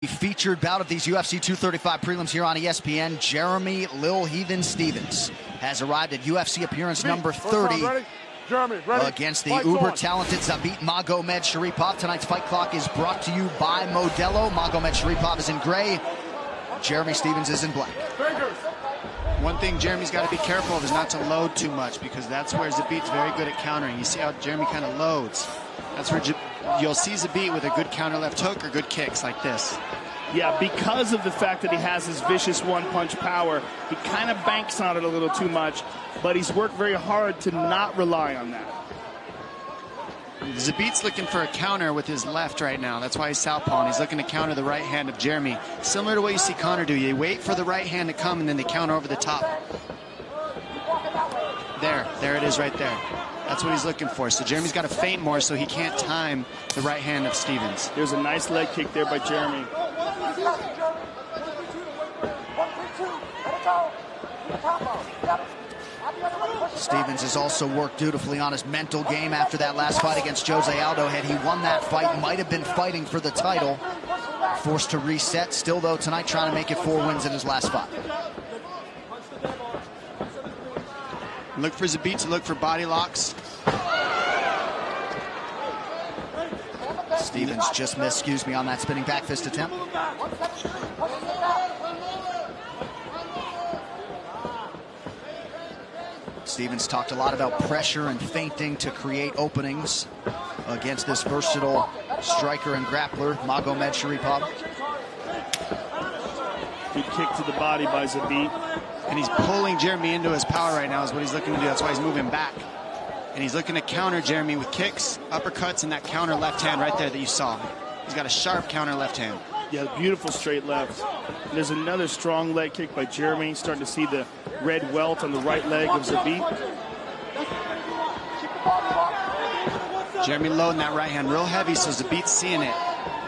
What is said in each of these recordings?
Featured bout of these UFC 235 prelims here on ESPN, Jeremy Lil Heathen Stevens has arrived at UFC appearance number 30 against the uber-talented Zabit Magomedsharipov. Tonight's fight clock is brought to you by Modelo. Magomedsharipov is in gray. Jeremy Stevens is in black. One thing Jeremy's got to be careful of is not to load too much, because that's where Zabit's very good at countering. You see how Jeremy kind of loads. That's where you'll see Zabit with a good counter left hook or good kicks like this. Yeah, because of the fact that he has his vicious one-punch power, he kind of banks on it a little too much, but he's worked very hard to not rely on that. Zabit's looking for a counter with his left right now. That's why he's southpaw, and he's looking to counter the right hand of Jeremy. Similar to what you see Connor do. You wait for the right hand to come, and then they counter over the top. There it is right there. That's what he's looking for. So Jeremy's got to feint more so he can't time the right hand of Stevens. There's a nice leg kick there by Jeremy. Stevens has also worked dutifully on his mental game after that last fight against Jose Aldo. Had he won that fight, might have been fighting for the title. Forced to reset. Still, though, tonight trying to make it 4 wins in his last fight. Look for Zabit to look for body locks. Stevens just missed, excuse me, on that spinning back fist attempt. Stevens talked a lot about pressure and feinting to create openings against this versatile striker and grappler, Magomedsharipov. Good kick to the body by Zabit. And he's pulling Jeremy into his power right now is what he's looking to do. That's why he's moving back. And he's looking to counter Jeremy with kicks, uppercuts, and that counter left hand right there that you saw. He's got a sharp counter left hand. Yeah, beautiful straight left. And there's another strong leg kick by Jeremy. Starting to see the red welt on the right leg of Zabit. Jeremy loading that right hand real heavy, so Zabit's seeing it.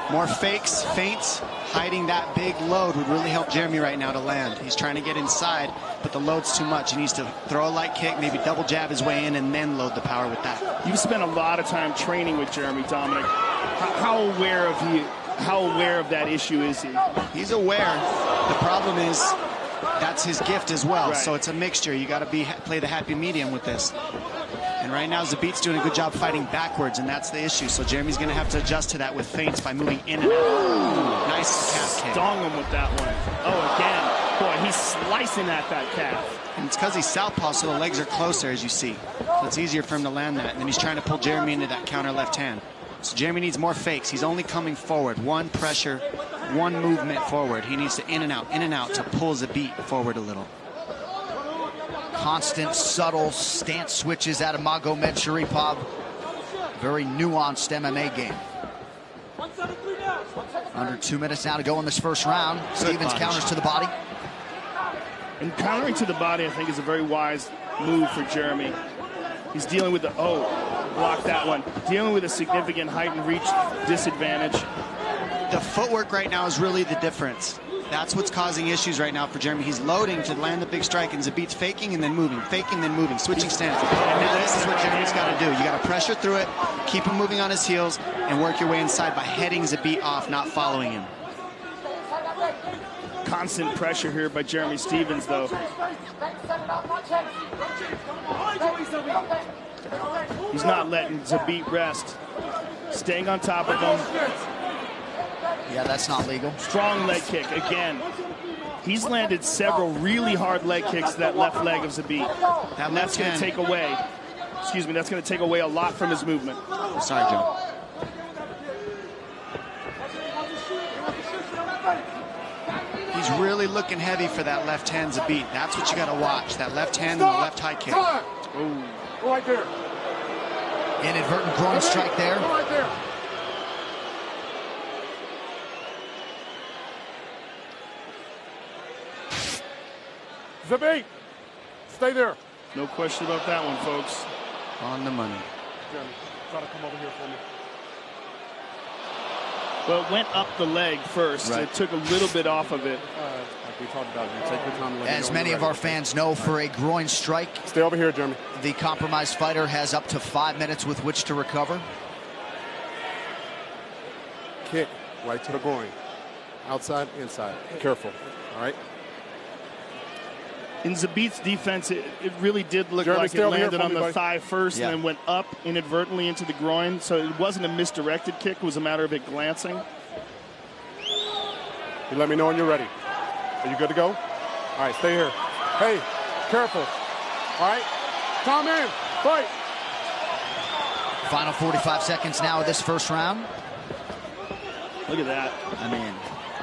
More fakes, feints, hiding that big load would really help Jeremy right now to land. He's trying to get inside, but the load's too much. He needs to throw a light kick, maybe double jab his way in, and then load the power with that. You've spent a lot of time training with Jeremy, Dominic. How aware of that issue is he? He's aware. The problem is that's his gift as well. Right. So it's a mixture. You got to play the happy medium with this. And right now, Zabit's doing a good job fighting backwards, and that's the issue. So Jeremy's going to have to adjust to that with feints by moving in and out. Ooh, nice calf kick. Stung him with that one. Oh, again. Boy, he's slicing at that calf. And it's because he's southpaw, so the legs are closer, as you see. So it's easier for him to land that. And then he's trying to pull Jeremy into that counter left hand. So Jeremy needs more fakes. He's only coming forward. One pressure, one movement forward. He needs to in and out to pull Zabit forward a little. Constant, subtle stance switches out of Magomedsharipov. Very nuanced MMA game. Under 2 minutes now to go in this first round. Stevens counters to the body. And countering to the body, I think, is a very wise move for Jeremy. He's dealing with the, block that one. Dealing with a significant height and reach disadvantage. The footwork right now is really the difference. That's what's causing issues right now for Jeremy. He's loading to land the big strike, and Zabit's faking and then moving, switching stance. And now this is what Jeremy's got to do. You got to pressure through it, keep him moving on his heels, and work your way inside by heading Zabit off, not following him. Constant pressure here by Jeremy Stevens, though. He's not letting Zabit rest. Staying on top of him. Yeah, that's not legal. Strong leg kick again. He's landed several really hard leg kicks to that left leg of Zabit. And that's going to take away, that's going to take away a lot from his movement. Oh, sorry, Joe. He's really looking heavy for that left hand Zabit. That's what you got to watch. That left hand and the left high kick. Ooh. Right there. Inadvertent groin strike there. Right there. Zabit, stay there. No question about that one, folks. On the money. Jeremy, try to come over here for me. Well, it went up the leg first. Right. It took a little bit off of it. Like we talked about, you take your time. As many of our fans know, for a groin strike, stay over here, Jeremy. The compromised fighter has up to 5 minutes with which to recover. Kick right to the groin. Outside, inside. Careful. All right. In Zabit's defense, it really did look Jeremy, like it landed on the thigh first and then went up inadvertently into the groin. So it wasn't a misdirected kick. It was a matter of it glancing. You let me know when you're ready. Are you good to go? All right, stay here. Hey, careful. All right, come in, fight. Final 45 seconds now of this first round. Look at that. I mean,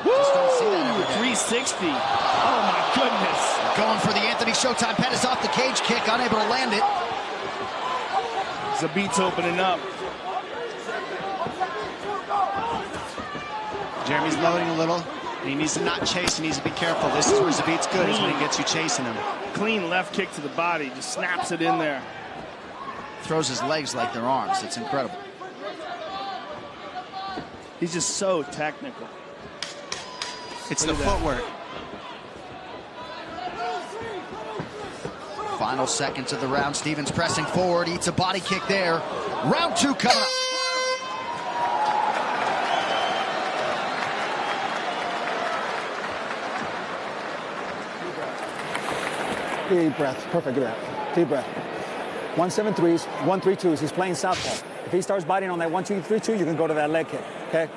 just don't see that every day. 360. Oh, my goodness. Going for the Anthony Showtime Pettis off the cage kick, unable to land it. Zabit's opening up. Jeremy's loading a little. And he needs to not chase. He needs to be careful. This is where Zabit's good, is when he gets you chasing him. Clean left kick to the body. Just snaps it in there. Throws his legs like they're arms. It's incredible. He's just so technical. It's the footwork. Final seconds of the round. Stevens pressing forward. Eats a body kick there. Round 2 coming up. Deep breath. Perfect. Good. Deep breath. 1-7-3s, 1-3-2s. He's playing southpaw. If he starts biting on that 1-2-3-2, you can go to that leg kick. Okay.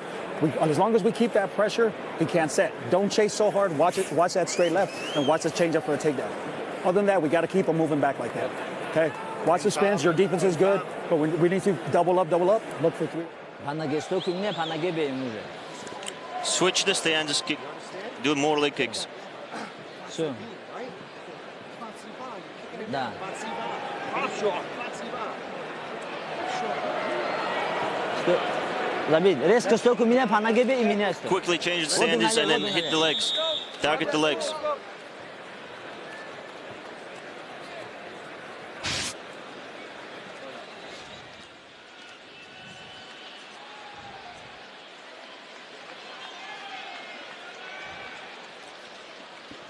As long as we keep that pressure, he can't set. Don't chase so hard. Watch it. Watch that straight left, and watch the change up for a takedown. Other than that, we got to keep him moving back like that. Okay. Watch the spins. Your defense is good, but we need to double up. Look for 3. Switch the stand. Just keep doing more leg kicks. Sure. Да. Zabit, резко стойку меня по ноге бей и меня стой. Quickly change the standards and then hit the legs. Target the legs.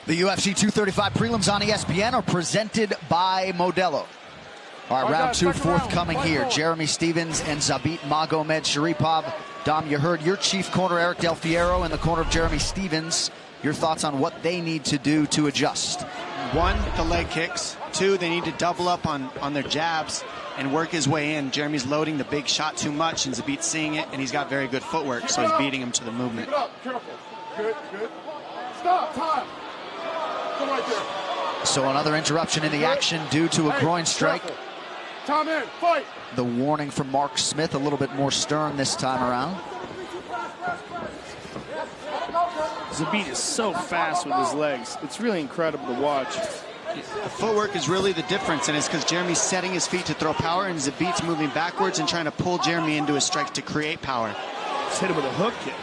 The UFC 235 prelims on ESPN are presented by Modelo. All right, round 2 forthcoming here. Jeremy Stevens and Zabit Magomedsharipov. Dom, you heard your chief corner, Eric Del Fiero, in the corner of Jeremy Stevens. Your thoughts on what they need to do to adjust? 1, the leg kicks. 2, they need to double up on their jabs and work his way in. Jeremy's loading the big shot too much, and Zabit's seeing it, and he's got very good footwork, so he's beating him to the movement. Careful. Good. Stop. Time. Come right there. So another interruption in the action due to a groin strike. Careful. Time in. Fight. The warning from Mark Smith, a little bit more stern this time around. Zabit is so fast with his legs. It's really incredible to watch. The footwork is really the difference, and it's because Jeremy's setting his feet to throw power, and Zabit's moving backwards and trying to pull Jeremy into his strikes to create power. Just hit him with a hook kick.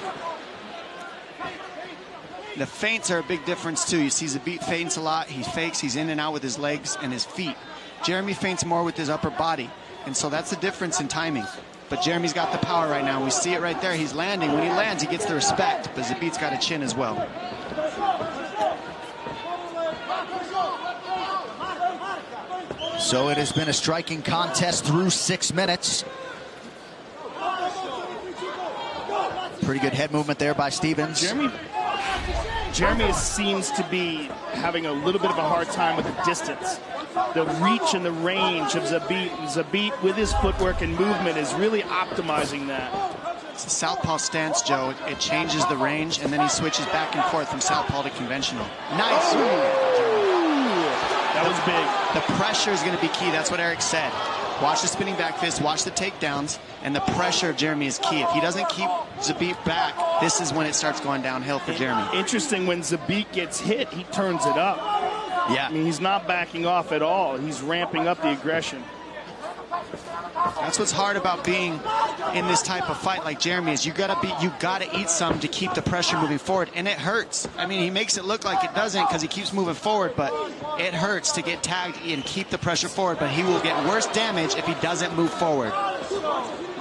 The feints are a big difference, too. You see Zabit feints a lot. He fakes. He's in and out with his legs and his feet. Jeremy feints more with his upper body, and so that's the difference in timing. But Jeremy's got the power right now. We see it right there. He's landing. When he lands, he gets the respect, but Zabit's got a chin as well. So it has been a striking contest through 6 minutes. Pretty good head movement there by Stevens. Jeremy seems to be having a little bit of a hard time with the distance. The reach and the range of Zabit. Zabit, with his footwork and movement, is really optimizing that. It's a southpaw stance, Joe. It changes the range, and then he switches back and forth from southpaw to conventional. Nice. That was big. The pressure is going to be key. That's what Eric said. Watch the spinning back fist, watch the takedowns, and the pressure of Jeremy is key. If he doesn't keep Zabit back, this is when it starts going downhill for Jeremy. Interesting, when Zabit gets hit, he turns it up. Yeah. I mean, he's not backing off at all. He's ramping up the aggression. That's what's hard about being in this type of fight like Jeremy is you gotta eat some to keep the pressure moving forward, and it hurts. I mean, he makes it look like it doesn't because he keeps moving forward, but it hurts to get tagged and keep the pressure forward, but he will get worse damage if he doesn't move forward.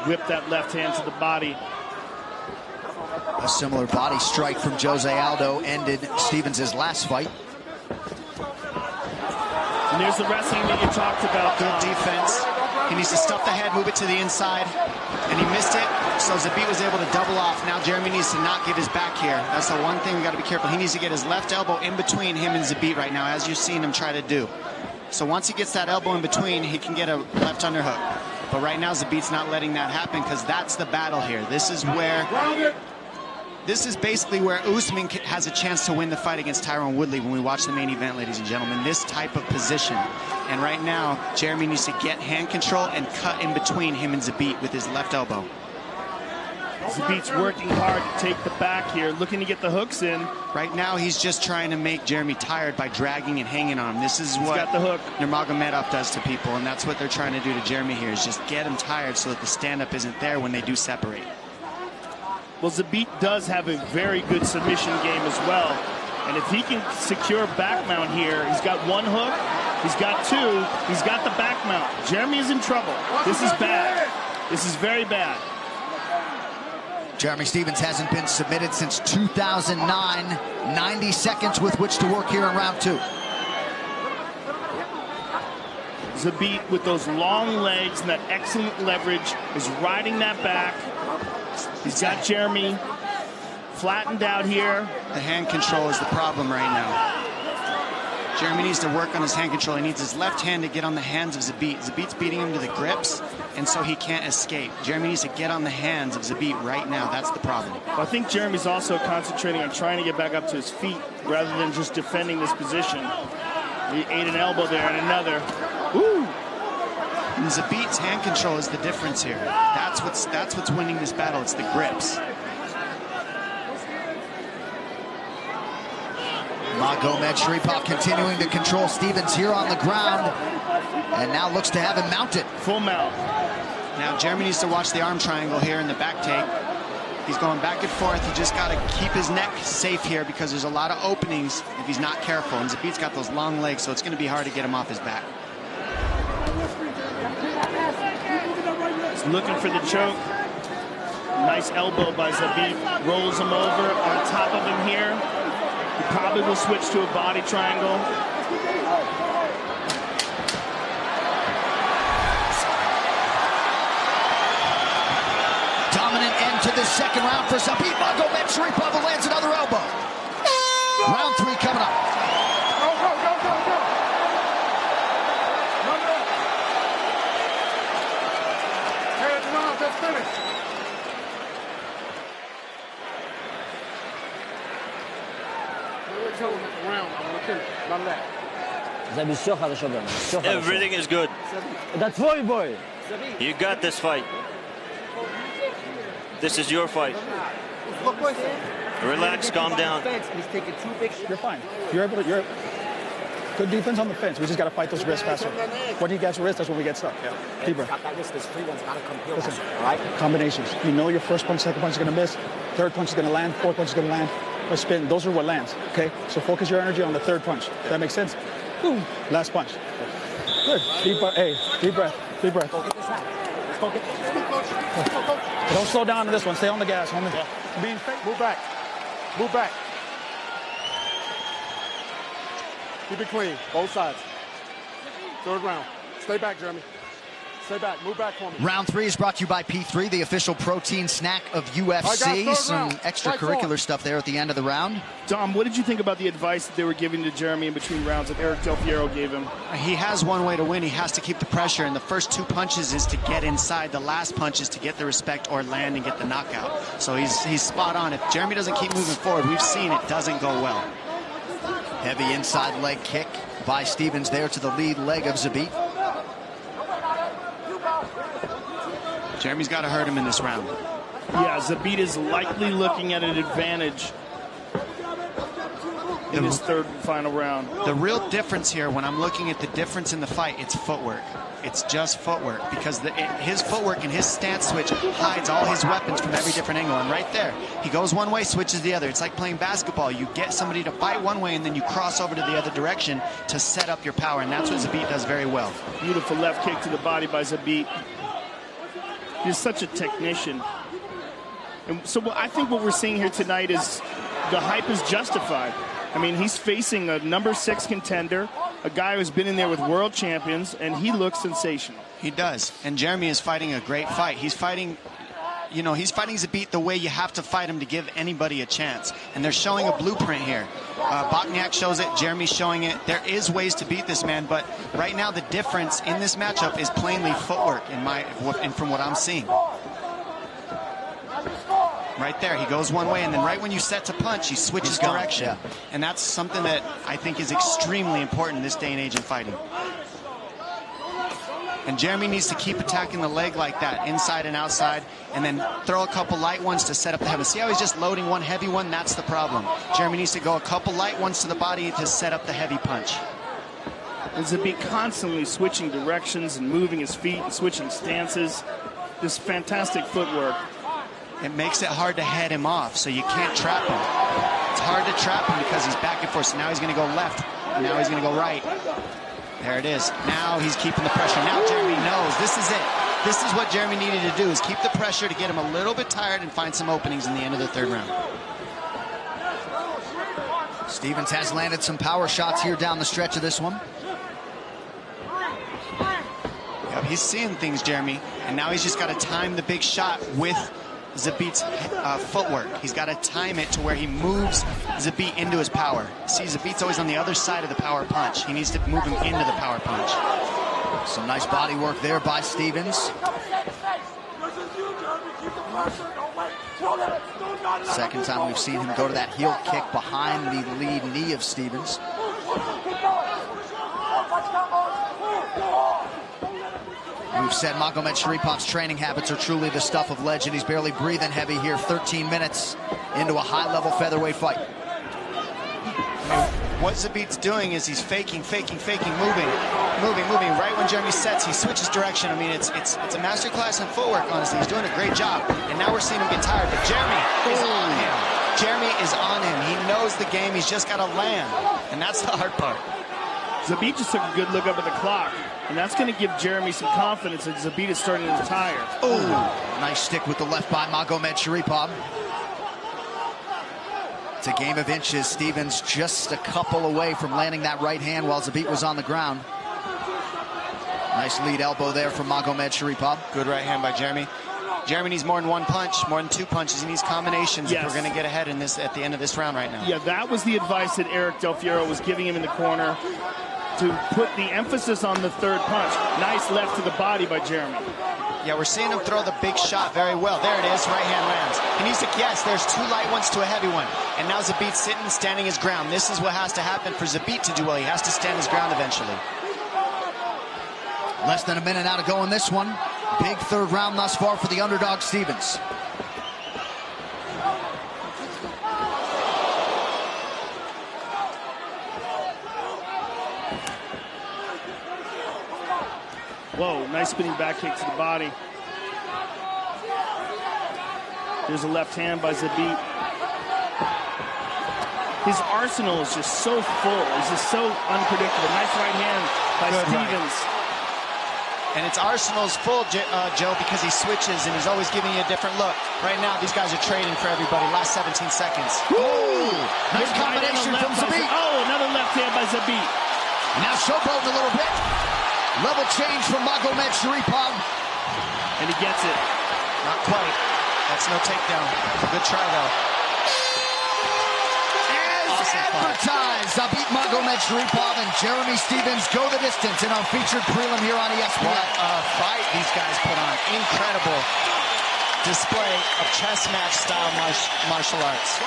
Whip that left hand to the body. A similar body strike from Jose Aldo ended Stevens' last fight. And there's the wrestling that you talked about. Good defense. He needs to stuff the head, move it to the inside. And he missed it, so Zabit was able to double off. Now Jeremy needs to not give his back here. That's the one thing we got to be careful. He needs to get his left elbow in between him and Zabit right now, as you've seen him try to do. So once he gets that elbow in between, he can get a left underhook. But right now, Zabit's not letting that happen because that's the battle here. This is basically where Usman has a chance to win the fight against Tyron Woodley when we watch the main event, ladies and gentlemen. This type of position. And right now, Jeremy needs to get hand control and cut in between him and Zabit with his left elbow. Zabit's working hard to take the back here, looking to get the hooks in. Right now, he's just trying to make Jeremy tired by dragging and hanging on him. This is what got the hook. Magomedov does to people, and that's what they're trying to do to Jeremy here, is just get him tired so that the stand-up isn't there when they do separate. Well, Zabit does have a very good submission game as well. And if he can secure back mount here, he's got one hook, he's got two, he's got the back mount. Jeremy is in trouble. This is bad. This is very bad. Jeremy Stephens hasn't been submitted since 2009. 90 seconds with which to work here in round 2. Zabit, with those long legs and that excellent leverage, is riding that back. He's got Jeremy flattened out here. The hand control is the problem right now. Jeremy needs to work on his hand control. He needs his left hand to get on the hands of Zabit. Zabit's beating him to the grips, and so he can't escape. Jeremy needs to get on the hands of Zabit right now. That's the problem. Well, I think Jeremy's also concentrating on trying to get back up to his feet rather than just defending this position. He ate an elbow there and another. Woo! And Zabit's hand control is the difference here. That's what's winning this battle. It's the grips. Magomedsharipov continuing to control Stephens here on the ground, and now looks to have him mounted. Full mount. Now Jeremy needs to watch the arm triangle here in the back take. He's going back and forth. He just got to keep his neck safe here because there's a lot of openings if he's not careful. And Zabit's got those long legs, so it's going to be hard to get him off his back. He's looking for the choke. Nice elbow by Zabit. Rolls him over on top of him here. He probably will switch to a body triangle. Dominant end to this second round for Zabit. Magomedsharipov lands another elbow. Round 3 coming up. Go, go, go, go, go. Hey, the round just finished. Everything is good. That's твой бой. You got this fight. This is your fight. Relax, calm down. You're fine. You're good defense on the fence. We just got to fight those wrists faster. When he gets wrists, that's when we get stuck. Deep breath. Listen, all right, combinations. You know your first punch, second punch is going to miss. Third punch is going to land. Fourth punch is going to land. Or spin. Those are what lands. Okay? So focus your energy on the third punch. Does that make sense? Boom. Last punch. Good. Deep breath. Hey, deep breath. Deep breath. Go get this out. Let's go get this. Don't slow down on this one. Stay on the gas, homie. Being fake. Move back. Move back. Keep it clean. Both sides. Third round. Stay back, Jeremy. Stay back. Move back for me. Round 3 is brought to you by P3, the official protein snack of UFC. Some extracurricular stuff there at the end of the round. Dom, what did you think about the advice that they were giving to Jeremy in between rounds that Eric Del Piero gave him? He has one way to win. He has to keep the pressure, and the first 2 punches is to get inside. The last punch is to get the respect or land and get the knockout. So he's spot on. If Jeremy doesn't keep moving forward, we've seen it doesn't go well. Heavy inside leg kick by Stephens there to the lead leg of Zabit. Jeremy's got to hurt him in this round. Yeah, Zabit is likely looking at an advantage in this third and final round. The real difference here, when I'm looking at the difference in the fight, it's footwork. It's just footwork, because his footwork and his stance switch hides all his weapons from every different angle. And right there, he goes one way, switches the other. It's like playing basketball. You get somebody to fight one way, and then you cross over to the other direction to set up your power, and that's what Zabit does very well. Beautiful left kick to the body by Zabit. He's such a technician. And so I think what we're seeing here tonight is the hype is justified. I mean, he's facing a number 6 contender a guy who's been in there with world champions, and he looks sensational. He does. And Jeremy is fighting a great fight. He's fighting, you know, he's fighting Zabit the way you have to fight him to give anybody a chance. And they're showing a blueprint here. Bokniak shows it. Jeremy's showing it. There is ways to beat this man, but right now the difference in this matchup is plainly footwork from what I'm seeing. Right there, he goes one way, and then right when you set to punch, he switches direction. Yeah. And that's something that I think is extremely important in this day and age in fighting. And Jeremy needs to keep attacking the leg like that, inside and outside, and then throw a couple light ones to set up the heavy. See how he's just loading one heavy one? That's the problem. Jeremy needs to go a couple light ones to the body to set up the heavy punch. And Zabit constantly switching directions and moving his feet and switching stances. Just fantastic footwork. It makes it hard to head him off, so you can't trap him. It's hard to trap him because he's back and forth. So now he's going to go left. Now he's going to go right. There it is. Now he's keeping the pressure. Now Jeremy knows this is it. This is what Jeremy needed to do, is keep the pressure to get him a little bit tired and find some openings in the end of the third round. Stephens has landed some power shots here down the stretch of this one. Yep, he's seeing things, Jeremy, and now he's just got to time the big shot with Zabit's footwork. He's got to time it to where he moves Zabit into his power. See, Zabit's always on the other side of the power punch. He needs to move him into the power punch. Some nice body work there by Stephens. Second time we've seen him go to that heel kick behind the lead knee of Stephens. We've said Magomedsharipov's training habits are truly the stuff of legend. He's barely breathing heavy here, 13 minutes into a high-level featherweight fight. What Zabit's doing is he's faking, moving. Right when Jeremy sets, he switches direction. I mean, it's a masterclass in footwork, honestly. He's doing a great job. And now we're seeing him get tired, but Jeremy is on him. Jeremy is on him. He knows the game. He's just got to land. And that's the hard part. Zabit just took a good look up at the clock, and that's going to give Jeremy some confidence that Zabit is starting to tire. Oh, nice stick with the left by Magomedsharipov. It's a game of inches. Stephens just a couple away from landing that right hand while Zabit was on the ground. Nice lead elbow there from Magomedsharipov. Good right hand by Jeremy. Jeremy needs more than one punch, more than two punches. He needs combinations if we're going to get ahead in this at the end of this round right now. Yeah, that was the advice that Eric Del Fiero was giving him in the corner, to put the emphasis on the third punch. Nice left to the body by Jeremy. Yeah, we're seeing him throw the big shot very well. There it is, right hand lands. He needs to, yes, there's two light ones to a heavy one. And now Zabit's sitting, standing his ground. This is what has to happen for Zabit to do well. He has to stand his ground eventually. Less than a minute now to go in this one. Big third round thus far for the underdog Stephens. Whoa, nice spinning back kick to the body. There's a left hand by Zabit. His arsenal is just so full. He's just so unpredictable. Nice right hand by Stephens. And its arsenal's full, Joe, because he switches and he's always giving you a different look. Right now, these guys are trading for everybody. Last 17 seconds. Ooh, nice combination from Zabit. Oh, another left hand by Zabit. Now showboating a little bit. Level change from Magomedsharipov. And he gets it. Not quite. That's no takedown. It's a good try, though. As advertised, Zabit Magomedsharipov and Jeremy Stephens go the distance in our featured prelim here on ESPN. What a fight these guys put on. Incredible display of chess match style martial arts.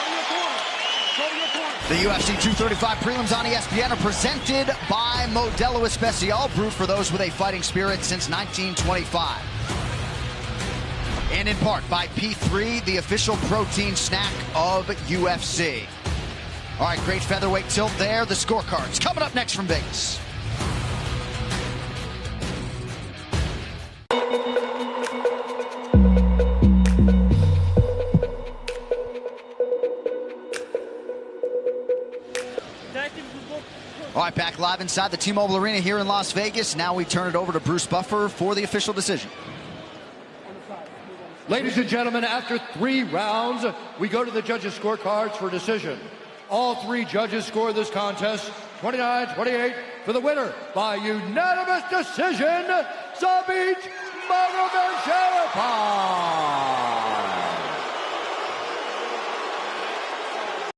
The UFC 235 prelims on ESPN are presented by Modelo Especial, brewed for those with a fighting spirit since 1925. And in part by P3, the official protein snack of UFC. All right, great featherweight tilt there. The scorecards coming up next from Vegas. All right, back live inside the T-Mobile Arena here in Las Vegas. Now we turn it over to Bruce Buffer for the official decision. Ladies and gentlemen, after 3 rounds, we go to the judges' scorecards for decision. All 3 judges score this contest 29-28, for the winner by unanimous decision, Zabit Magomedsharipov.